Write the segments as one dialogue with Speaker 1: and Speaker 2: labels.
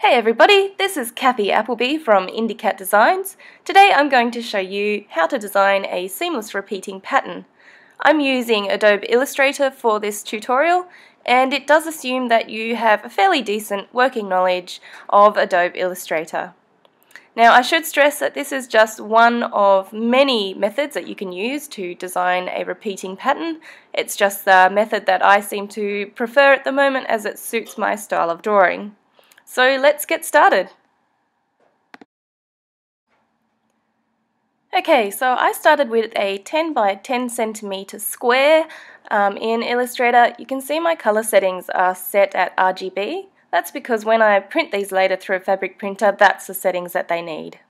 Speaker 1: Hey everybody, this is Kathy Appleby from IndieCat Designs. Today I'm going to show you how to design a seamless repeating pattern. I'm using Adobe Illustrator for this tutorial, and it does assume that you have a fairly decent working knowledge of Adobe Illustrator. Now I should stress that this is just one of many methods that you can use to design a repeating pattern. It's just the method that I seem to prefer at the moment as it suits my style of drawing. So let's get started. Okay, so I started with a 10 by 10 centimeter square in Illustrator. You can see my color settings are set at RGB. That's because when I print these later through a fabric printer, that's the settings that they need.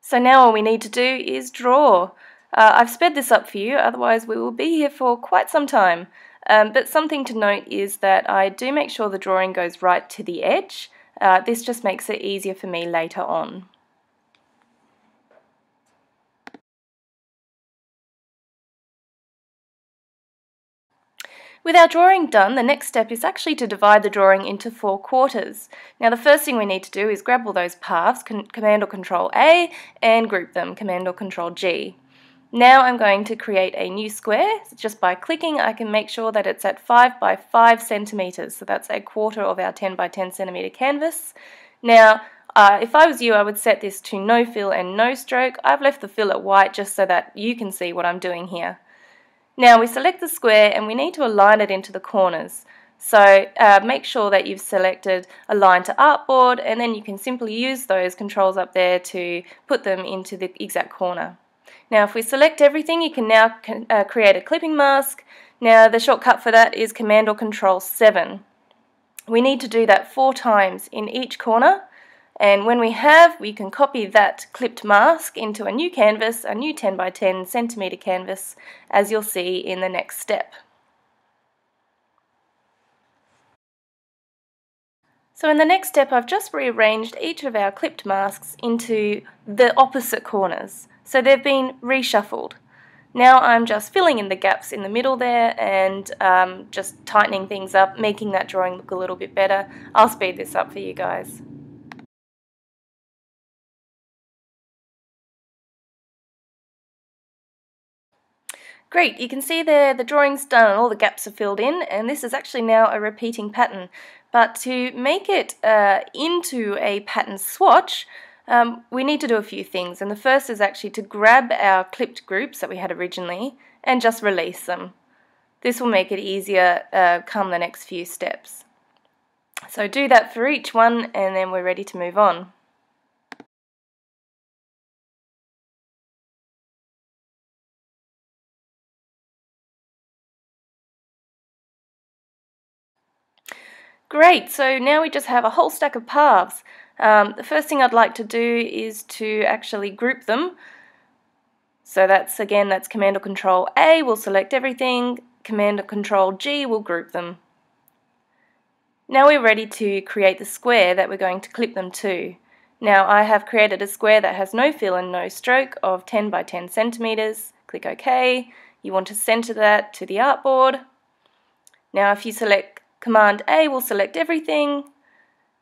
Speaker 1: So now all we need to do is draw. I've sped this up for you, otherwise we will be here for quite some time. But something to note is that I do make sure the drawing goes right to the edge. This just makes it easier for me later on. With our drawing done, the next step is actually to divide the drawing into 4 quarters. Now the first thing we need to do is grab all those paths, Command or Control A, and group them, Command or Control G. Now I'm going to create a new square. Just by clicking I can make sure that it's at 5 by 5 centimeters, so that's a quarter of our 10 by 10 centimeter canvas. Now if I was you, I would set this to no fill and no stroke. I've left the fill at white just so that you can see what I'm doing here. Now we select the square and we need to align it into the corners. So make sure that you've selected Align to Artboard, and then you can simply use those controls up there to put them into the exact corner. Now if we select everything, you can now create a clipping mask. Now the shortcut for that is Command or Control 7. We need to do that 4 times in each corner. And when we have, we can copy that clipped mask into a new canvas, a new 10 by 10 centimeter canvas, as you'll see in the next step. So in the next step, I've just rearranged each of our clipped masks into the opposite corners. So they've been reshuffled. Now I'm just filling in the gaps in the middle there and just tightening things up, making that drawing look a little bit better. I'll speed this up for you guys. Great, you can see there the drawing's done and all the gaps are filled in, and this is actually now a repeating pattern. But to make it into a pattern swatch, we need to do a few things, and the first is actually to grab our clipped groups that we had originally and just release them. This will make it easier come the next few steps. So do that for each one and then we're ready to move on. Great, so now we just have a whole stack of paths. The first thing I'd like to do is to actually group them. So that's Command or Control A, we'll select everything, Command or Control G will group them. Now we're ready to create the square that we're going to clip them to. Now I have created a square that has no fill and no stroke of 10 by 10 centimeters. Click OK. You want to center that to the artboard. Now if you select Command A will select everything,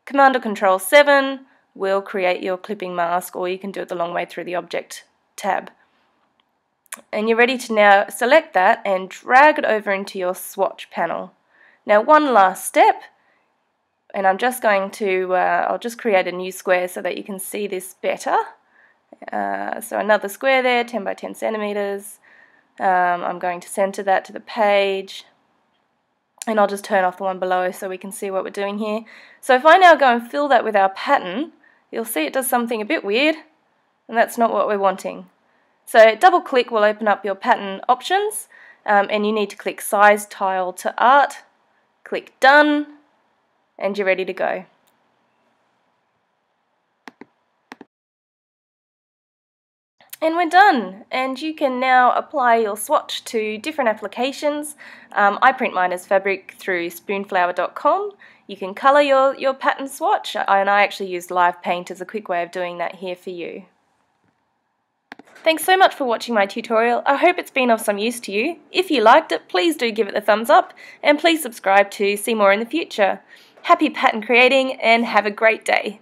Speaker 1: Command or Control 7 will create your clipping mask, or you can do it the long way through the Object tab. And you're ready to now select that and drag it over into your swatch panel. Now one last step, and I'm just going to, I'll just create a new square so that you can see this better. So another square there, 10 by 10 centimeters. I'm going to center that to the page. And I'll just turn off the one below so we can see what we're doing here. So if I now go and fill that with our pattern, you'll see it does something a bit weird, and that's not what we're wanting. So double click will open up your pattern options, and you need to click Size Tile to Art, click Done, and you're ready to go. And we're done, and you can now apply your swatch to different applications. I print mine as fabric through Spoonflower.com. You can colour your pattern swatch, and I actually used Live Paint as a quick way of doing that here for you. Thanks so much for watching my tutorial. I hope it's been of some use to you. If you liked it, please do give it a thumbs up, and please subscribe to see more in the future. Happy pattern creating and have a great day.